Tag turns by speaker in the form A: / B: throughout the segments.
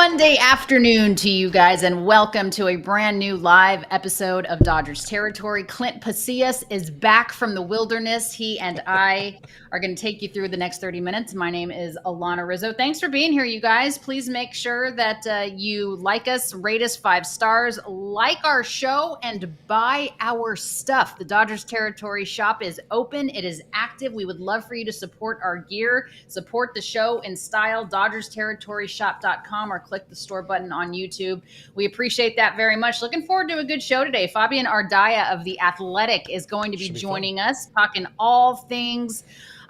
A: Monday afternoon to you guys, and welcome to a brand new live episode of Dodgers Territory. Clint Pasillas is back from the wilderness. He and I are going to take you through the next 30 minutes. My name is Alanna Rizzo. Thanks for being here, you guys. Please make sure that you like us, rate us 5 stars, like our show, and buy our stuff. The Dodgers Territory shop is open. It is active. We would love for you to support our gear, support the show in style. DodgersTerritoryShop.com or click the store button on YouTube. We appreciate that very much. Looking forward to a good show today. Fabian Ardaya of The Athletic is going to be joining us, talking all things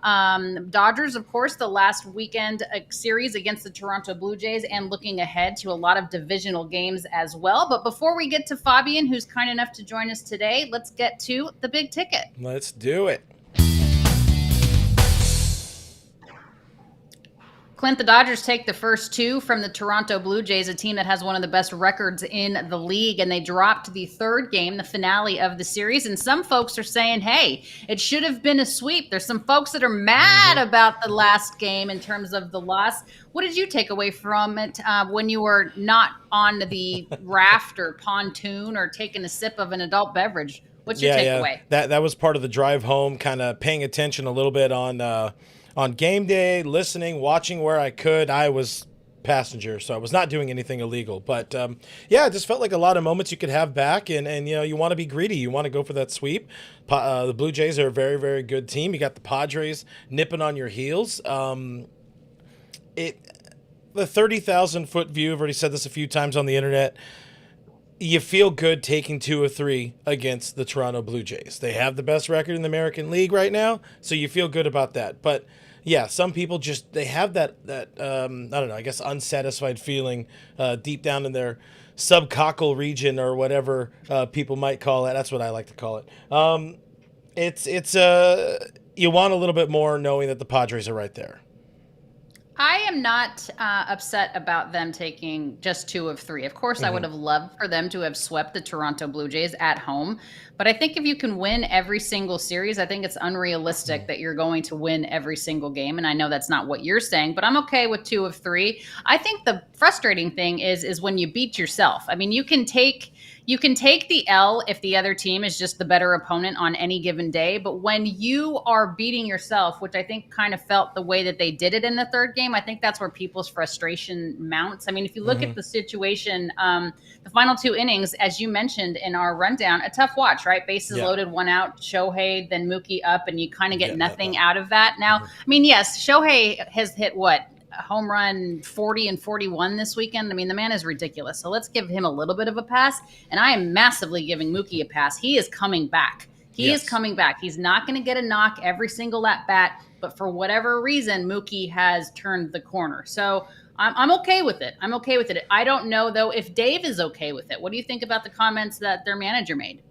A: Dodgers, of course, the last weekend series against the Toronto Blue Jays, and looking ahead to a lot of divisional games as well. But before we get to Fabian, who's kind enough to join us today, let's get to the big ticket.
B: Let's do it.
A: Clint, the Dodgers take the first 2 from the Toronto Blue Jays, a team that has one of the best records in the league, and they dropped the third game, the finale of the series. And some folks are saying, hey, it should have been a sweep. There's some folks that are mad about the last game in terms of the loss. What did you take away from it when you were not on the raft or pontoon or taking a sip of an adult beverage? What's your takeaway?
B: That was part of the drive home, kind of paying attention a little bit on game day, listening, watching where I could. I was passenger, so I was not doing anything illegal. But, it just felt like a lot of moments you could have back, and you want to be greedy. You want to go for that sweep. The Blue Jays are a very, very good team. You got the Padres nipping on your heels. The 30,000-foot view, I've already said this a few times on the internet, you feel good taking 2 or 3 against the Toronto Blue Jays. They have the best record in the American League right now, so you feel good about that. But yeah, some people they have that I don't know, I guess unsatisfied feeling deep down in their subcockle region or whatever people might call it. That's what I like to call it. It's you want a little bit more knowing that the Padres are right there.
A: I am not upset about them taking just 2 of 3. Of course, I would have loved for them to have swept the Toronto Blue Jays at home. But I think if you can win every single series, I think it's unrealistic that you're going to win every single game. And I know that's not what you're saying, but I'm okay with 2 of 3. I think the frustrating thing is when you beat yourself. I mean, you can take the L if the other team is just the better opponent on any given day. But when you are beating yourself, which I think kind of felt the way that they did it in the third game, I think that's where people's frustration mounts. I mean, if you look at the situation, the final 2 innings, as you mentioned in our rundown, a tough watch, right? Bases loaded, 1 out, Shohei, then Mookie up, and you kind of get nothing out of that. Now, I mean, yes, Shohei has hit what? Home run 40 and 41 this weekend. I mean, the man is ridiculous. So let's give him a little bit of a pass. And I am massively giving Mookie a pass. He is coming back. He is coming back. He's not going to get a knock every single at bat, but for whatever reason, Mookie has turned the corner. So I'm okay with it. I'm okay with it. I don't know, though, if Dave is okay with it. What do you think about the comments that their manager made?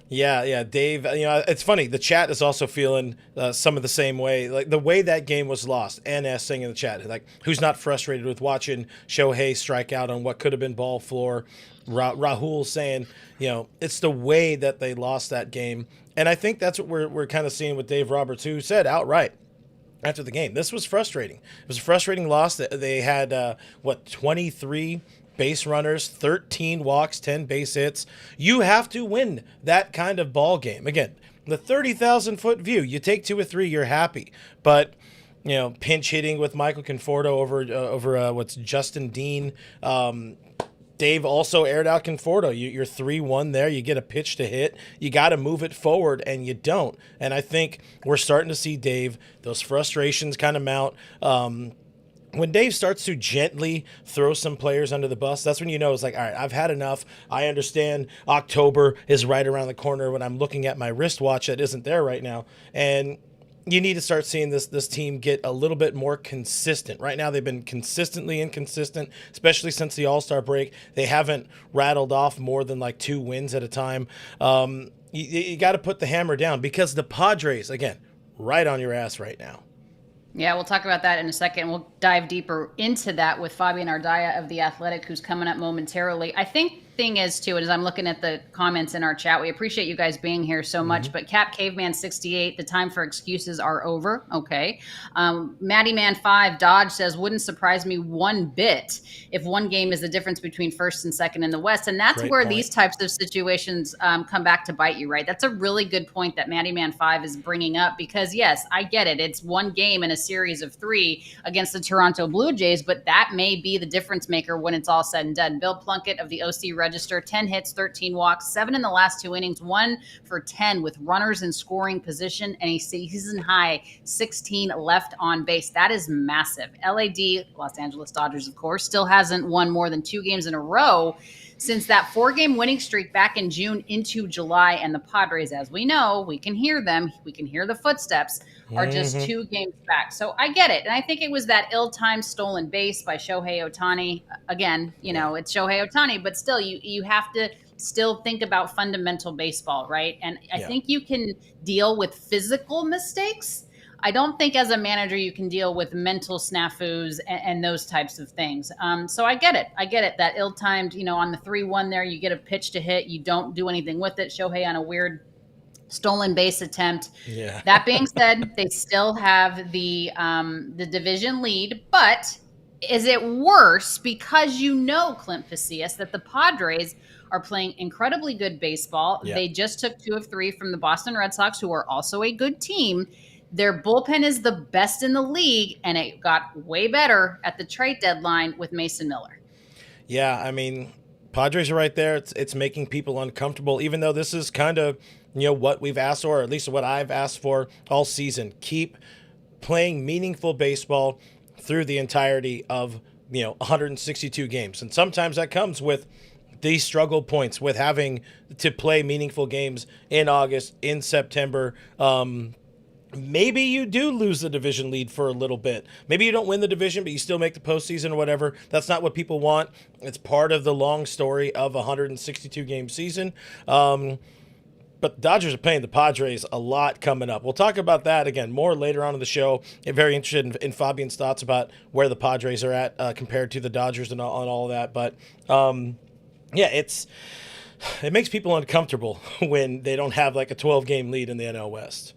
B: Yeah, Dave, it's funny. The chat is also feeling some of the same way. Like the way that game was lost, NS saying in the chat, like, who's not frustrated with watching Shohei strike out on what could have been ball floor? Rahul saying, it's the way that they lost that game. And I think that's what we're kind of seeing with Dave Roberts, who said outright after the game, this was frustrating. It was a frustrating loss. They had, 23 base runners, 13 walks, 10 base hits. You have to win that kind of ball game. Again, the 30,000-foot view, you take 2 or 3, you're happy. But, pinch hitting with Michael Conforto over Justin Dean. Dave also aired out Conforto. You're 3-1 there. You get a pitch to hit. You got to move it forward, and you don't. And I think we're starting to see Dave, those frustrations kind of mount. When Dave starts to gently throw some players under the bus, that's when you know it's like, all right, I've had enough. I understand October is right around the corner when I'm looking at my wristwatch that isn't there right now. And you need to start seeing this team get a little bit more consistent. Right now, they've been consistently inconsistent, especially since the All-Star break. They haven't rattled off more than like 2 wins at a time. You got to put the hammer down because the Padres, again, right on your ass right now.
A: Yeah, we'll talk about that in a second. We'll dive deeper into that with Fabian Ardaya of The Athletic, who's coming up momentarily. I think thing is too, as I'm looking at the comments in our chat, we appreciate you guys being here so much. But Cap Caveman 68, the time for excuses are over. Okay. Maddie Man 5 Dodge says, wouldn't surprise me one bit if one game is the difference between first and second in the West. And that's
B: Great
A: where
B: point.
A: these types of situations come back to bite you, right? That's a really good point that Maddie Man 5 is bringing up, because yes, I get it. It's one game in a series of 3 against the Toronto Blue Jays, but that may be the difference maker when it's all said and done. Bill Plunkett of the OC Register, 10 hits, 13 walks, 7 in the last 2 innings, 1 for 10 with runners in scoring position, and a season high 16 left on base. That is massive. LAD, Los Angeles Dodgers, of course, still hasn't won more than 2 games in a row since that 4-game winning streak back in June into July. And the Padres, as we know, we can hear them, we can hear the footsteps, are just 2 games back. So I get it. And I think it was that ill-timed stolen base by Shohei Ohtani. Again, it's Shohei Ohtani, but still, you have to still think about fundamental baseball, right? And I think you can deal with physical mistakes. I don't think as a manager you can deal with mental snafus and those types of things. So I get it. That ill-timed, on the 3-1 there, you get a pitch to hit, you don't do anything with it. Shohei on a weird stolen base attempt.
B: Yeah.
A: That being said, they still have the division lead, but is it worse because Clint Pasillas, that the Padres are playing incredibly good baseball?
B: Yeah.
A: They just took 2 of 3 from the Boston Red Sox, who are also a good team. Their bullpen is the best in the league, and it got way better at the trade deadline with Mason Miller.
B: Yeah, I mean, Padres are right there. It's making people uncomfortable, even though this is kind of, what we've asked for, or at least what I've asked for all season. Keep playing meaningful baseball through the entirety of, 162 games. And sometimes that comes with these struggle points with having to play meaningful games in August, in September. Maybe you do lose the division lead for a little bit. Maybe you don't win the division, but you still make the postseason or whatever. That's not what people want. It's part of the long story of a 162-game season. But the Dodgers are playing the Padres a lot coming up. We'll talk about that again more later on in the show. I'm very interested in Fabian's thoughts about where the Padres are at compared to the Dodgers and all of that. But it makes people uncomfortable when they don't have like a 12-game lead in the NL West.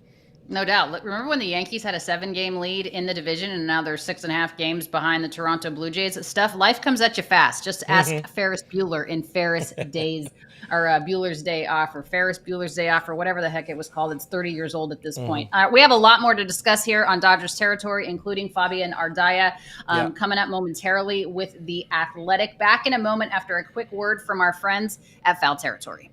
A: No doubt. Remember when the Yankees had a 7-game lead in the division and now they're 6.5 games behind the Toronto Blue Jays? Life comes at you fast. Just ask Ferris Bueller in Ferris Days or Bueller's Day Off, or Ferris Bueller's Day Off, or whatever the heck it was called. It's 30 years old at this point. We have a lot more to discuss here on Dodgers territory, including Fabian Ardaya coming up momentarily with The Athletic. Back in a moment after a quick word from our friends at Foul Territory.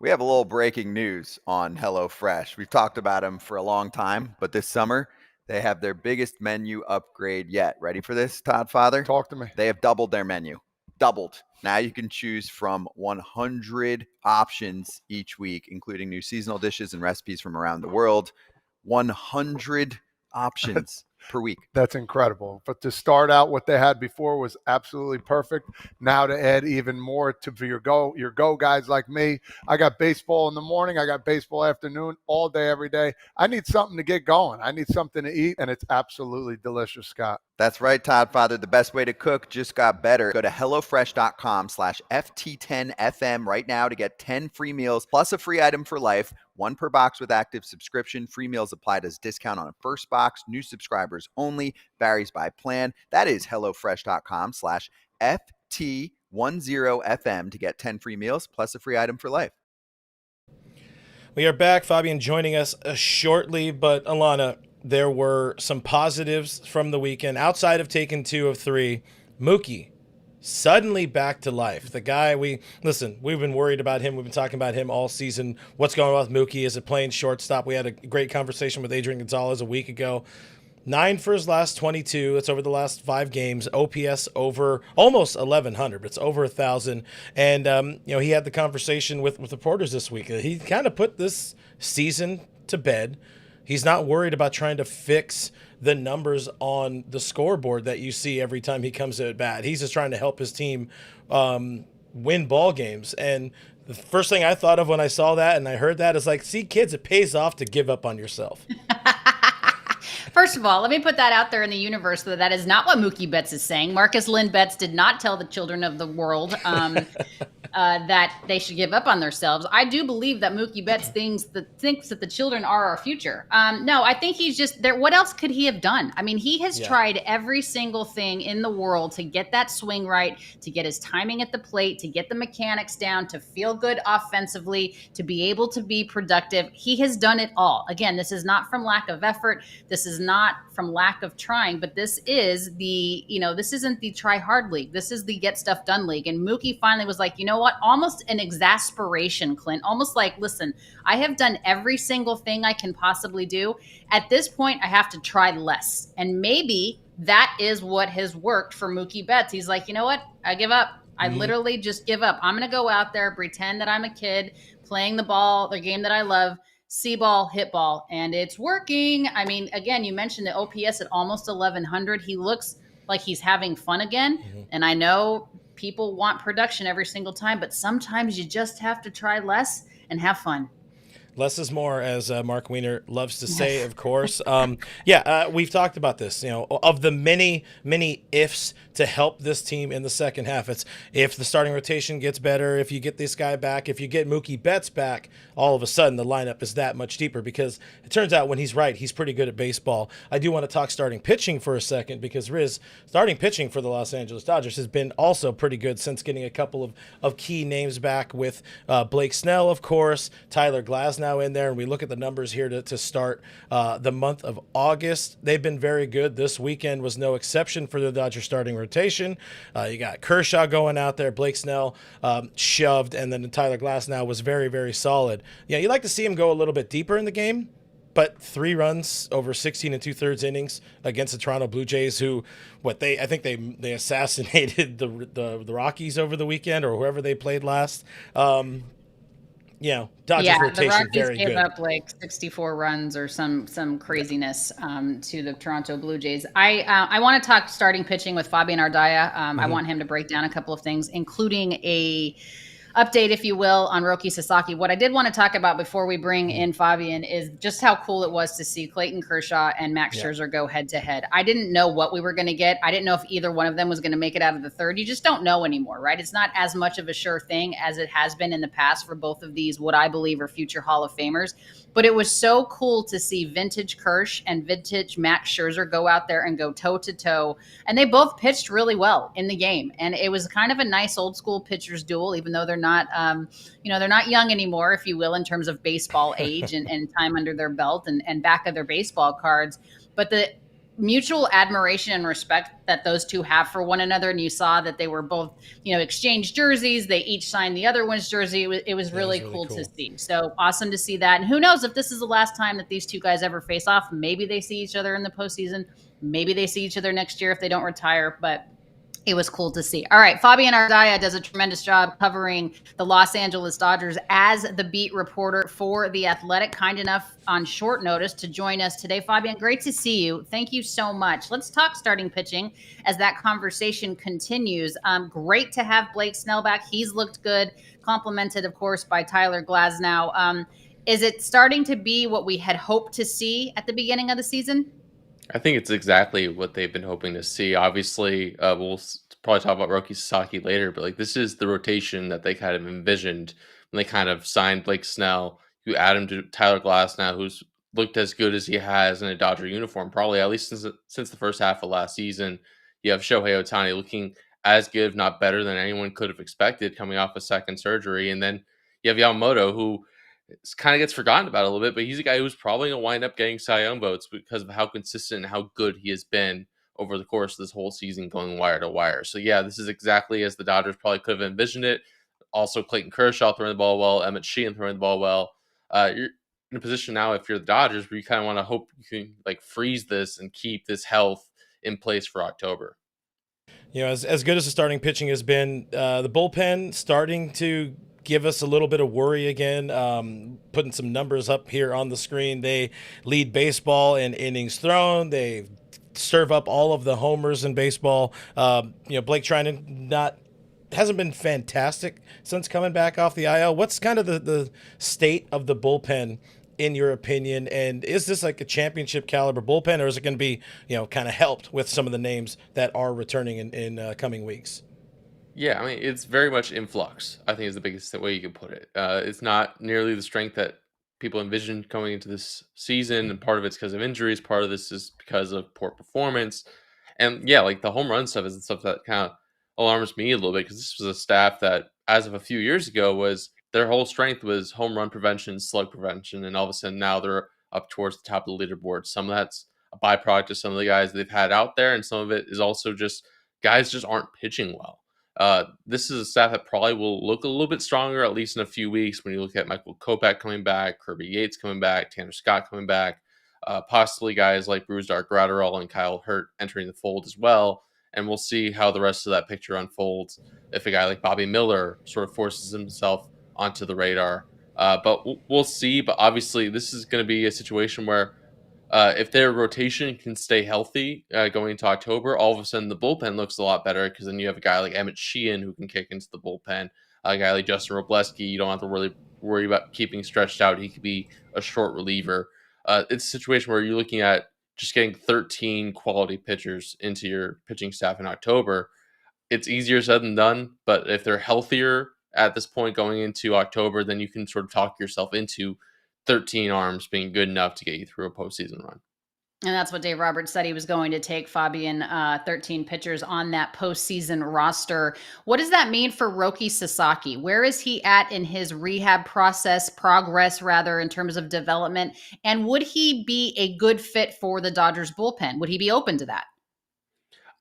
C: We have a little breaking news on HelloFresh. We've talked about them for a long time, but this summer they have their biggest menu upgrade yet. Ready for this, Todd Father?
D: Talk to me.
C: They have doubled their menu. Doubled. Now you can choose from 100 options each week, including new seasonal dishes and recipes from around the world. 100 options per week.
D: That's incredible. But to start out, what they had before was absolutely perfect. Now to add even more for your go guys like me. I got baseball in the morning. I got baseball afternoon, all day, every day. I need something to get going. I need something to eat, and it's absolutely delicious, Scott.
C: That's right, Todd Father. The best way to cook just got better. Go to HelloFresh.com/FT10FM right now to get 10 free meals plus a free item for life. 1 per box with active subscription. Free meals applied as discount on a first box. New subscribers only. Varies by plan. That is HelloFresh.com/FT10FM to get 10 free meals plus a free item for life.
B: We are back. Fabian joining us shortly, but Alanna, there were some positives from the weekend outside of taking 2 of 3. Mookie suddenly back to life. The guy we've been worried about him. We've been talking about him all season. What's going on with Mookie? Is it playing shortstop? We had a great conversation with Adrian Gonzalez a week ago. 9 for his last 22. It's over the last 5 games. OPS over almost 1,100, but it's over 1,000. And, he had the conversation with reporters this week. He kind of put this season to bed. He's not worried about trying to fix the numbers on the scoreboard that you see every time he comes at bat. He's just trying to help his team win ball games. And the first thing I thought of when I saw that and I heard that is like, see, kids, it pays off to give up on yourself.
A: First of all, let me put that out there in the universe that is not what Mookie Betts is saying. Marcus Lynn Betts did not tell the children of the world that they should give up on themselves. I do believe that Mookie Betts thinks that the children are our future. No, I think he's just there. What else could he have done? I mean, he has tried every single thing in the world to get that swing right, to get his timing at the plate, to get the mechanics down, to feel good offensively, to be able to be productive. He has done it all. Again, this is not from lack of effort. This is not from lack of trying, but this is this isn't the try hard league. This is the get stuff done league. And Mookie finally was like, you know what? Almost an exasperation, Clint. Almost like, listen, I have done every single thing I can possibly do. At this point, I have to try less. And maybe that is what has worked for Mookie Betts. He's like, you know what? I give up. I literally just give up. I'm going to go out there, pretend that I'm a kid playing the game that I love. See ball, hit ball, and it's working. I mean, again, you mentioned the OPS at almost 1,100. He looks like he's having fun again. And I know people want production every single time, but sometimes you just have to try less and have fun.
B: Less is more, as Mark Wiener loves to say, of course. We've talked about this, of the many, many ifs to help this team in the second half. It's if the starting rotation gets better, if you get this guy back, if you get Mookie Betts back, all of a sudden the lineup is that much deeper, because it turns out when he's right, he's pretty good at baseball. I do want to talk starting pitching for a second, because Riz, starting pitching for the Los Angeles Dodgers has been also pretty good since getting a couple of key names back with Blake Snell, of course, Tyler Glasnow in there, and we look at the numbers here to start the month of August. They've been very good. This weekend was no exception for the Dodger starting rotation. You got Kershaw going out there, Blake Snell shoved, and then Tyler Glasnow was very, very solid. Yeah, you like to see him go a little bit deeper in the game, but 3 runs over 16 2/3 innings against the Toronto Blue Jays, who I think they assassinated the Rockies over the weekend, or whoever they played last. Dodgers rotation
A: the Rockies
B: very
A: gave
B: good.
A: up like 64 runs or some craziness to the Toronto Blue Jays. I want to talk starting pitching with Fabian Ardaya. I want him to break down a couple of things, including a update, if you will, on Roki Sasaki. What I did want to talk about before we bring in Fabian is just how cool it was to see Clayton Kershaw and Max Scherzer go head to head. I didn't know what we were going to get. I didn't know if either one of them was going to make it out of the third. You just don't know anymore, right? It's not as much of a sure thing as it has been in the past for both of these, what I believe are future Hall of Famers. But it was so cool to see vintage Kersh and vintage Max Scherzer go out there and go toe to toe. And they both pitched really well in the game. And it was kind of a nice old school pitchers duel, even though they're not, they're not young anymore, if you will, in terms of baseball age and time under their belt and back of their baseball cards. But the mutual admiration and respect that those two have for one another. And you saw that they were both, exchanged jerseys. They each signed the other one's jersey. It was really cool to see. So awesome to see that. And who knows if this is the last time that these two guys ever face off. Maybe they see each other in the postseason. Maybe they see each other next year if they don't retire. But it was cool to see. All right. Fabian Ardaya does a tremendous job covering the Los Angeles Dodgers as the beat reporter for The Athletic. Kind enough on short notice to join us today. Fabian, great to see you. Thank you so much. Let's talk starting pitching as that conversation continues. Great to have Blake Snell back. He's looked good, complimented, of course, by Tyler Glasnow. Is it starting to be what we had hoped to see at the beginning of the season?
E: I think it's exactly what they've been hoping to see. Obviously, we'll probably talk about Roki Sasaki later, but this is the rotation that they kind of envisioned when they kind of signed Blake Snell. You add him to Tyler Glasnow, who's looked as good as he has in a Dodger uniform, probably at least since the first half of last season. You have Shohei Ohtani looking as good, if not better, than anyone could have expected coming off a second surgery. And then you have Yamamoto, who kind of gets forgotten about a little bit, but he's a guy who's probably going to wind up getting Cy Young votes because of how consistent and how good he has been over the course of this whole season, going wire to wire. So yeah, this is exactly as the Dodgers probably could have envisioned it. Also, Clayton Kershaw throwing the ball well, Emmett Sheehan throwing the ball well. You're in a position now, if you're the Dodgers, where you kind of want to hope you can freeze this and keep this health in place for October.
B: As good as the starting pitching has been, the bullpen starting to give us a little bit of worry again. Putting some numbers up here on the screen. They lead baseball in innings thrown. They serve up all of the homers in baseball. Blake Trinan hasn't been fantastic since coming back off the IL. What's kind of the state of the bullpen in your opinion? And is this like a championship caliber bullpen, or is it going to be, kind of helped with some of the names that are returning in coming weeks?
E: Yeah, I mean, it's very much in flux, I think is the biggest way you can put it. It's not nearly the strength that people envisioned coming into this season, and part of it's because of injuries, part of this is because of poor performance. And yeah, like the home run stuff is the stuff that kind of alarms me a little bit because this was a staff that, as of a few years ago, was their whole strength was home run prevention, slug prevention, and all of a sudden now they're up towards the top of the leaderboard. Some of that's a byproduct of some of the guys they've had out there, and some of it is also just guys just aren't pitching well. This is a staff that probably will look a little bit stronger, at least in a few weeks, when you look at Michael Kopech coming back, Kirby Yates coming back, Tanner Scott coming back, possibly guys like Brusdar Graterol and Kyle Hurt entering the fold as well. And we'll see how the rest of that picture unfolds if a guy like Bobby Miller sort of forces himself onto the radar. But we'll see. But obviously, this is going to be a situation where if their rotation can stay healthy going into October, all of a sudden the bullpen looks a lot better because then you have a guy like Emmett Sheehan who can kick into the bullpen. A guy like Justin Robleski, you don't have to really worry about keeping stretched out. He could be a short reliever. It's a situation where you're looking at just getting 13 quality pitchers into your pitching staff in October. It's easier said than done, but if they're healthier at this point going into October, then you can sort of talk yourself into 13 arms being good enough to get you through a postseason run.
A: And that's what Dave Roberts said he was going to take Fabian 13 pitchers on that postseason roster. What does that mean for Roki Sasaki? Where is he at in his rehab progress rather, in terms of development? And would he be a good fit for the Dodgers bullpen? Would he be open to that?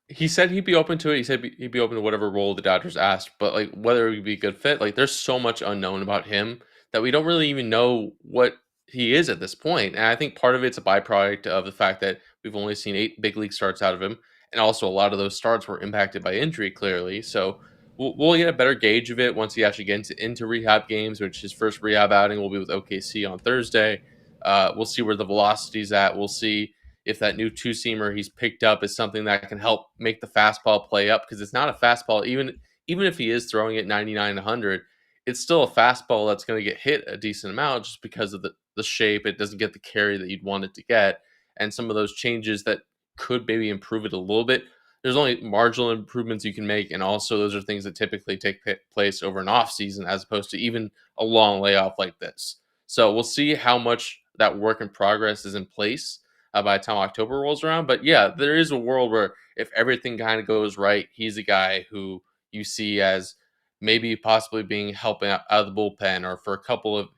E: He said he'd be open to it. He said he'd be open to whatever role the Dodgers asked, but like whether he'd be a good fit, like there's so much unknown about him that we don't really even know what he is at this point. And I think part of it's a byproduct of the fact that we've only seen 8 big league starts out of him, and also a lot of those starts were impacted by injury, clearly. So we'll get a better gauge of it once he actually gets into rehab games, which his first rehab outing will be with OKC on Thursday. We'll see where the velocity's at. We'll see if that new two-seamer he's picked up is something that can help make the fastball play up, because it's not a fastball. Even if he is throwing it 99 100, it's still a fastball that's going to get hit a decent amount just because of the shape. It doesn't get the carry that you'd want it to get, and some of those changes that could maybe improve it a little bit. There's only marginal improvements you can make, and also those are things that typically take place over an off season as opposed to even a long layoff like this. So we'll see how much that work in progress is in place by the time October rolls around. But yeah, there is a world where if everything kind of goes right, he's a guy who you see as maybe possibly being helping out of the bullpen or for a couple of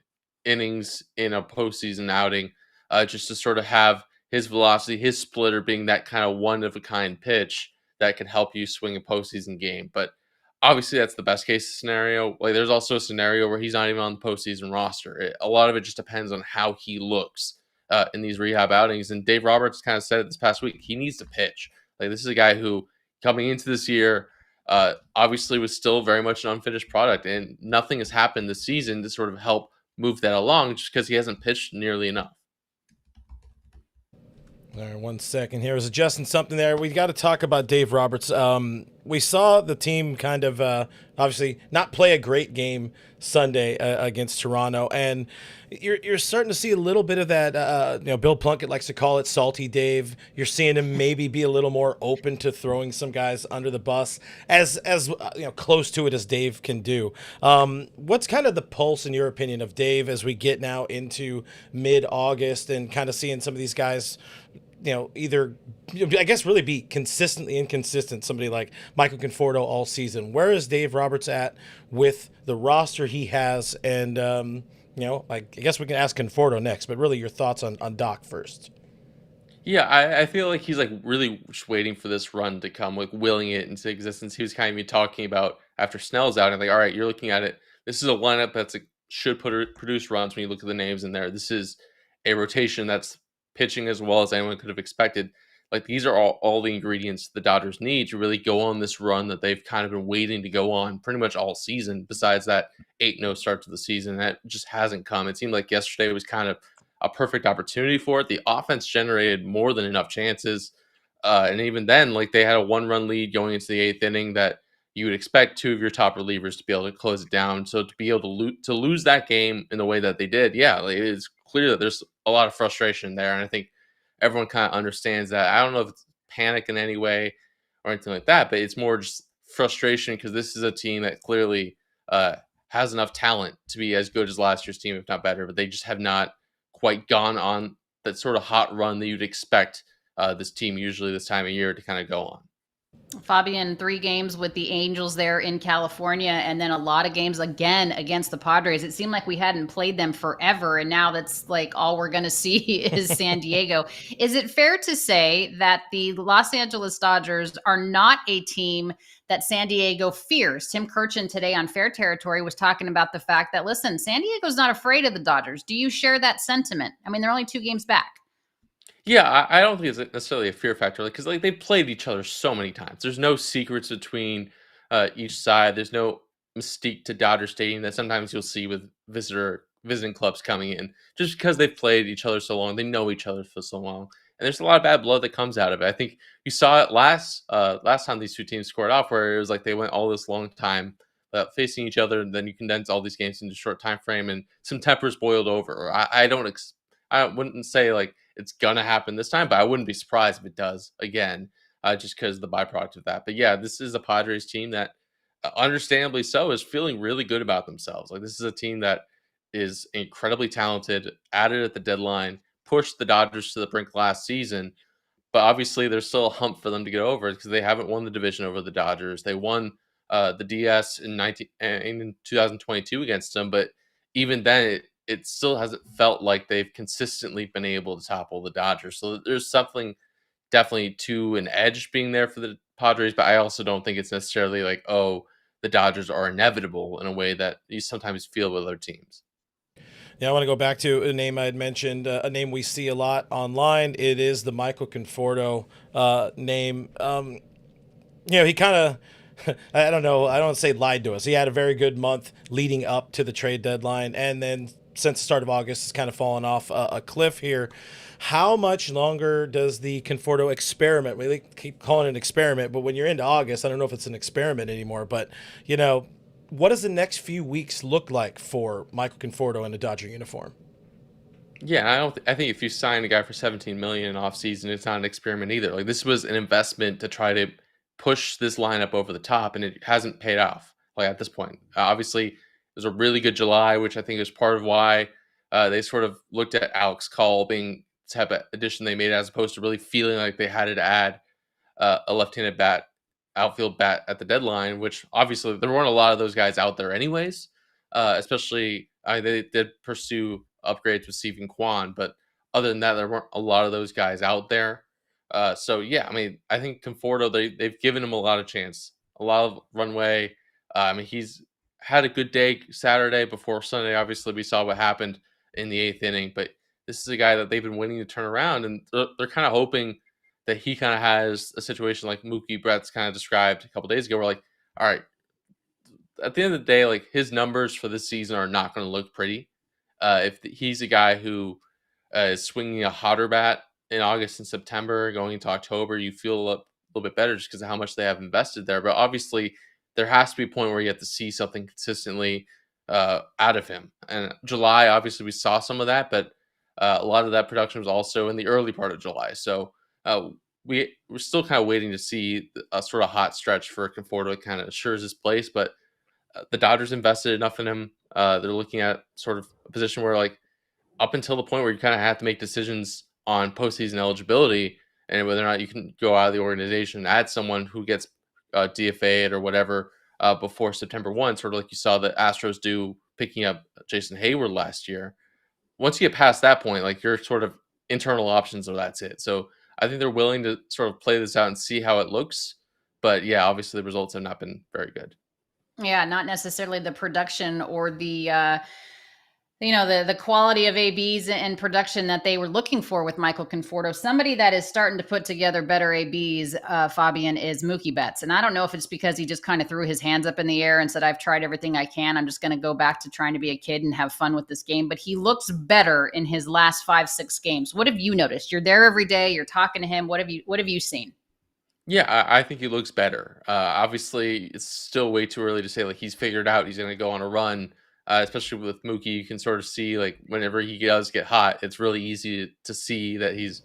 E: innings in a postseason outing, just to sort of have his velocity, his splitter being that kind of one of a kind pitch that can help you swing a postseason game. But obviously, that's the best case scenario. Like, there's also a scenario where he's not even on the postseason roster. A lot of it just depends on how he looks in these rehab outings. And Dave Roberts kind of said it this past week. He needs to pitch. Like, this is a guy who, coming into this year, obviously was still very much an unfinished product, and nothing has happened this season to sort of help move that along just because he hasn't pitched nearly enough.
B: All right, 1 second here. I was adjusting something there. We got to talk about Dave Roberts. We saw the team kind of obviously not play a great game Sunday against Toronto, and you're starting to see a little bit of that. Bill Plunkett likes to call it salty Dave. You're seeing him maybe be a little more open to throwing some guys under the bus, as close to it as Dave can do. What's kind of the pulse, in your opinion, of Dave as we get now into mid-August and kind of seeing some of these guys, either, I guess, really be consistently inconsistent. Somebody like Michael Conforto all season. Where is Dave Roberts at with the roster he has? And, I guess we can ask Conforto next, but really your thoughts on Doc first.
E: Yeah, I feel like he's like really just waiting for this run to come, like willing it into existence. He was kind of even talking about after Snell's out, and like, all right, you're looking at it. This is a lineup that's should produce runs when you look at the names in there. This is a rotation that's pitching as well as anyone could have expected. Like, these are all the ingredients the Dodgers need to really go on this run that they've kind of been waiting to go on pretty much all season, besides that 8-0 start to the season. That just hasn't come. It seemed like yesterday was kind of a perfect opportunity for it. The offense generated more than enough chances. And even then, like, they had a 1-run lead going into the 8th inning that you would expect 2 of your top relievers to be able to close it down. So to be able to lose that game in the way that they did, yeah, like, it is clear that there's a lot of frustration there, and I think everyone kind of understands that. I don't know if it's panic in any way or anything like that, but it's more just frustration because this is a team that clearly has enough talent to be as good as last year's team, if not better, but they just have not quite gone on that sort of hot run that you'd expect this team usually this time of year to kind of go on.
A: Fabian, 3 games with the Angels there in California, and then a lot of games again against the Padres. It seemed like we hadn't played them forever, and now that's like all we're going to see is San Diego. Is it fair to say that the Los Angeles Dodgers are not a team that San Diego fears? Tim Kirchin today on Fair Territory was talking about the fact that, listen, San Diego's not afraid of the Dodgers. Do you share that sentiment? I mean, they're only 2 games back.
E: Yeah, I don't think it's necessarily a fear factor, because they've played each other so many times. There's no secrets between each side. There's no mystique to Dodger Stadium that sometimes you'll see with visiting clubs coming in. Just because they've played each other so long, they know each other for so long, and there's a lot of bad blood that comes out of it. I think you saw it last time these two teams scored off, where it was like they went all this long time facing each other, and then you condense all these games into a short time frame, and some tempers boiled over. I wouldn't say like it's gonna happen this time, but I wouldn't be surprised if it does again, just because of the byproduct of that. But yeah, this is a Padres team that, understandably so, is feeling really good about themselves. Like, this is a team that is incredibly talented, added at the deadline, pushed the Dodgers to the brink last season, but obviously there's still a hump for them to get over because they haven't won the division over the Dodgers. They won the DS in 2022 against them, but even then, it still hasn't felt like they've consistently been able to topple the Dodgers. So there's something definitely to an edge being there for the Padres, but I also don't think it's necessarily like, oh, the Dodgers are inevitable in a way that you sometimes feel with other teams.
B: Yeah, I want to go back to a name I had mentioned, a name we see a lot online. It is the Michael Conforto name. He kind of, I don't know, I don't say lied to us. He had a very good month leading up to the trade deadline, and then since the start of August, has kind of fallen off a cliff here. How much longer does the Conforto experiment? We keep calling it an experiment, but when you're into August, I don't know if it's an experiment anymore. But what does the next few weeks look like for Michael Conforto in a Dodger uniform?
E: Yeah, I think if you sign a guy for 17 million in offseason, it's not an experiment either. Like, this was an investment to try to push this lineup over the top, and it hasn't paid off. Like, at this point, obviously, it was a really good July, which I think is part of why they sort of looked at Alex Call being the type of addition they made, as opposed to really feeling like they had to add a left-handed outfield bat at the deadline, which obviously there weren't a lot of those guys out there anyways. Especially, they did pursue upgrades with Stephen Kwan, but other than that, there weren't a lot of those guys out there. So yeah, I mean, I think Conforto, they've given him a lot of chance, a lot of runway. I mean, he's had a good day Saturday. Before Sunday, obviously we saw what happened in the 8th inning, but this is a guy that they've been waiting to turn around, and they're kind of hoping that he kind of has a situation like Mookie Betts kind of described a couple days ago, where like, all right, at the end of the day, like, his numbers for this season are not going to look pretty. If he's a guy who is swinging a hotter bat in August and September, going into October, you feel a little bit better just because of how much they have invested there. But obviously, there has to be a point where you have to see something consistently out of him. And July, obviously, we saw some of that, but a lot of that production was also in the early part of July. So we're still kind of waiting to see a sort of hot stretch for Conforto to kind of assures his place. But the Dodgers invested enough in him. They're looking at sort of a position where, like, up until the point where you kind of have to make decisions on postseason eligibility and whether or not you can go out of the organization and add someone who gets DFA'd or whatever before September 1, sort of like you saw the Astros do picking up Jason Hayward last year. Once you get past that point, like, your sort of internal options are that's it. So I think they're willing to sort of play this out and see how it looks. But yeah, obviously the results have not been very good.
A: Yeah, not necessarily the production or the the quality of ABs and production that they were looking for with Michael Conforto. Somebody that is starting to put together better ABs, Fabian, is Mookie Betts. And I don't know if it's because he just kind of threw his hands up in the air and said, I've tried everything I can. I'm just going to go back to trying to be a kid and have fun with this game. But he looks better in his last 5-6 games. What have you noticed? You're there every day. You're talking to him. What have you seen?
E: Yeah, I think he looks better. Obviously, it's still way too early to say like he's figured out he's going to go on a run especially with Mookie. You can sort of see like whenever he does get hot, it's really easy to see that he's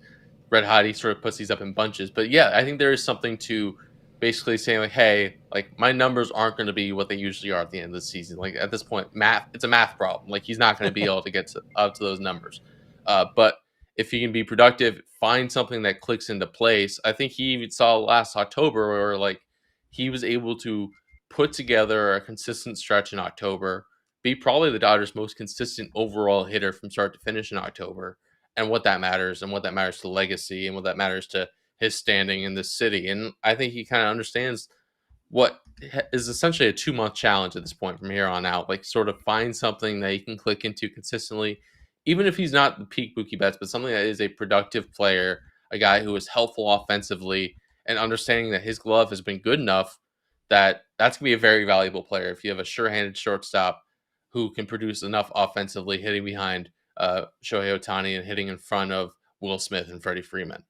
E: red hot. He sort of puts these up in bunches. But yeah, I think there is something to basically saying like, hey, like my numbers aren't going to be what they usually are at the end of the season. Like at this point, it's a math problem. Like he's not going to be able to get up to those numbers. But if he can be productive, find something that clicks into place. I think he even saw last October where like he was able to put together a consistent stretch in October, be probably the Dodgers' most consistent overall hitter from start to finish in October, and what that matters, and what that matters to legacy, and what that matters to his standing in this city. And I think he kind of understands what is essentially a 2-month challenge at this point from here on out. Like, sort of find something that he can click into consistently, even if he's not the peak Mookie Betts, but something that is a productive player, a guy who is helpful offensively, and understanding that his glove has been good enough that that's going to be a very valuable player. If you have a sure-handed shortstop who can produce enough offensively, hitting behind Shohei Ohtani and hitting in front of Will Smith and Freddie Freeman.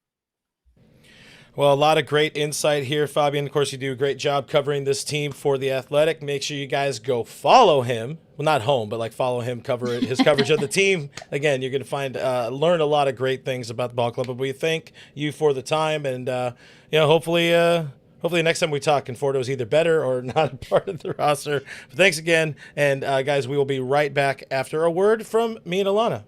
B: Well, a lot of great insight here, Fabian. Of course, you do a great job covering this team for The Athletic. Make sure you guys go follow him. Well, not home, but like follow him, his coverage of the team. Again, you're going to learn a lot of great things about the ball club. But we thank you for the time, and hopefully next time we talk, Conforto is either better or not a part of the roster. But thanks again, and guys, we will be right back after a word from me and Alanna.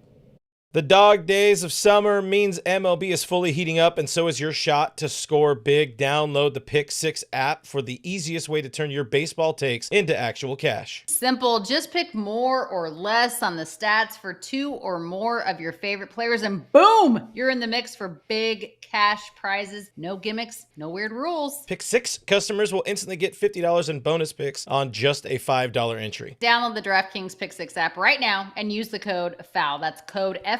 B: The dog days of summer means MLB is fully heating up, and so is your shot to score big. Download the Pick6 app for the easiest way to turn your baseball takes into actual cash.
A: Simple. Just pick more or less on the stats for 2 or more of your favorite players, and boom, you're in the mix for big cash prizes. No gimmicks, no weird rules.
B: Pick6 customers will instantly get $50 in bonus picks on just a $5 entry.
A: Download the DraftKings Pick6 app right now and use the code FOUL. That's code FOUL.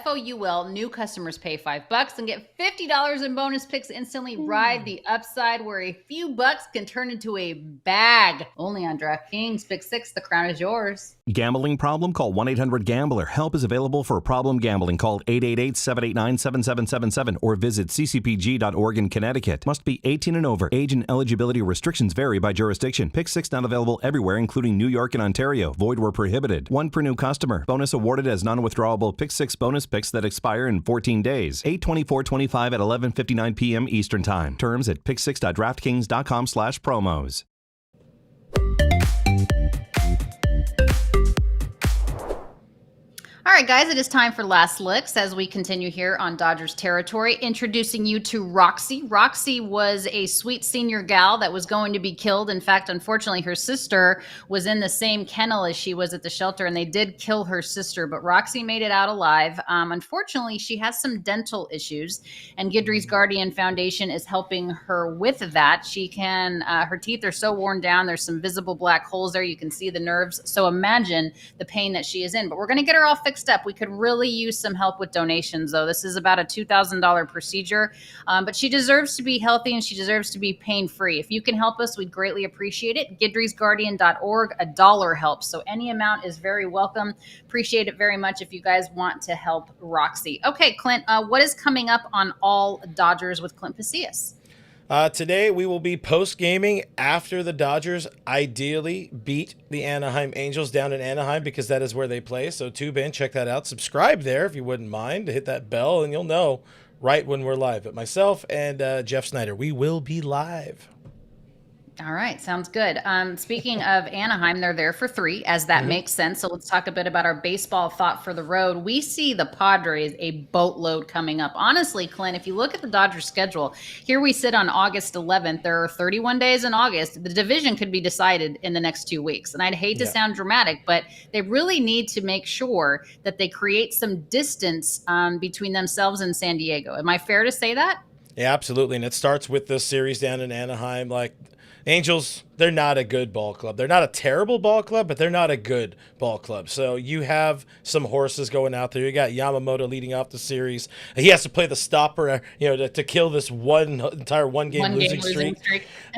A: New customers pay $5 and get $50 in bonus picks instantly. Ride the upside where a few bucks can turn into a bag. Only on DraftKings Pick6. The crown is yours.
F: Gambling problem? Call 1-800-GAMBLER. Help is available for problem gambling. Call 888-789-7777 or visit ccpg.org in Connecticut. Must be 18 and over. Age and eligibility restrictions vary by jurisdiction. Pick6 not available everywhere, including New York and Ontario. Void where prohibited. 1 per new customer. Bonus awarded as non-withdrawable Pick6 bonus picks that expire in 14 days. 8/24/25 at 11:59 p.m. Eastern Time. Terms at pick6.draftkings.com/promos.
A: All right, guys, it is time for Last Licks as we continue here on Dodgers territory. Introducing you to Roxy. Roxy was a sweet senior gal that was going to be killed. In fact, unfortunately, her sister was in the same kennel as she was at the shelter, and they did kill her sister, but Roxy made it out alive. Unfortunately, she has some dental issues, and Guidry's Guardian Foundation is helping her with that. Her teeth are so worn down, there's some visible black holes there. You can see the nerves. So imagine the pain that she is in, but we're going to get her all fixed up. We could really use some help with donations, though. This is about a $2,000 procedure, but she deserves to be healthy and she deserves to be pain-free. If you can help us, we'd greatly appreciate it. Guidry'sGuardian.org, $1 helps. So any amount is very welcome. Appreciate it very much if you guys want to help Roxy. Okay, Clint, what is coming up on All Dodgers with Clint Pasillas?
B: Today we will be post-gaming after the Dodgers ideally beat the Anaheim Angels down in Anaheim, because that is where they play. So tune in, check that out. Subscribe there if you wouldn't mind. Hit that bell and you'll know right when we're live. But myself and Jeff Snyder, we will be live.
A: All right, sounds good. Speaking of Anaheim, they're there for 3, as that makes sense. So let's talk a bit about our baseball thought for the road. We see the Padres a boatload coming up. Honestly, Clint, if you look at the Dodgers schedule, here we sit on August 11th. There are 31 days in August. The division could be decided in the next 2 weeks. And I'd hate to sound dramatic, but they really need to make sure that they create some distance between themselves and San Diego. Am I fair to say that?
B: Yeah, absolutely. And it starts with this series down in Anaheim. Like, Angels, they're not a good ball club. They're not a terrible ball club, but they're not a good ball club. So you have some horses going out there. You got Yamamoto leading off the series. He has to play the stopper, to kill this entire one-game losing streak.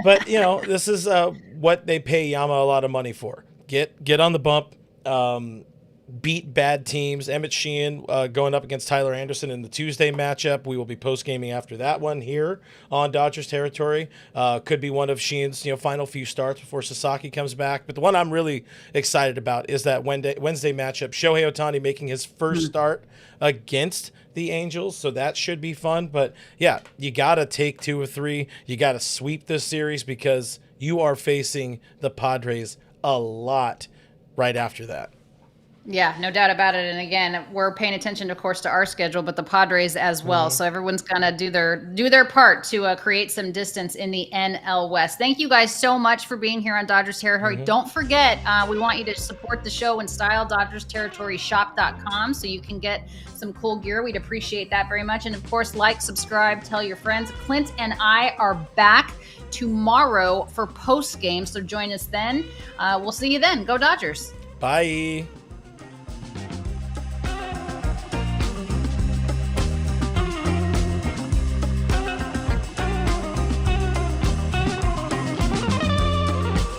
B: But, this is what they pay Yama a lot of money for. Get on the bump. beat bad teams. Emmett Sheehan going up against Tyler Anderson in the Tuesday matchup. We will be post-gaming after that one here on Dodgers territory. Could be one of Sheehan's final few starts before Sasaki comes back. But the one I'm really excited about is that Wednesday matchup. Shohei Ohtani making his first start against the Angels, so that should be fun. But yeah, you got to take 2 or 3. You got to sweep this series because you are facing the Padres a lot right after that.
A: Yeah, no doubt about it. And again, we're paying attention, of course, to our schedule, but the Padres as well. So everyone's gonna do their part to create some distance in the NL West. Thank you guys so much for being here on Dodgers Territory. Don't forget, we want you to support the show in style. DodgersTerritoryShop.com, so you can get some cool gear. We'd appreciate that very much. And of course, like, subscribe, tell your friends. Clint and I are back tomorrow for post game, so join us then. We'll see you then. Go Dodgers.
B: Bye.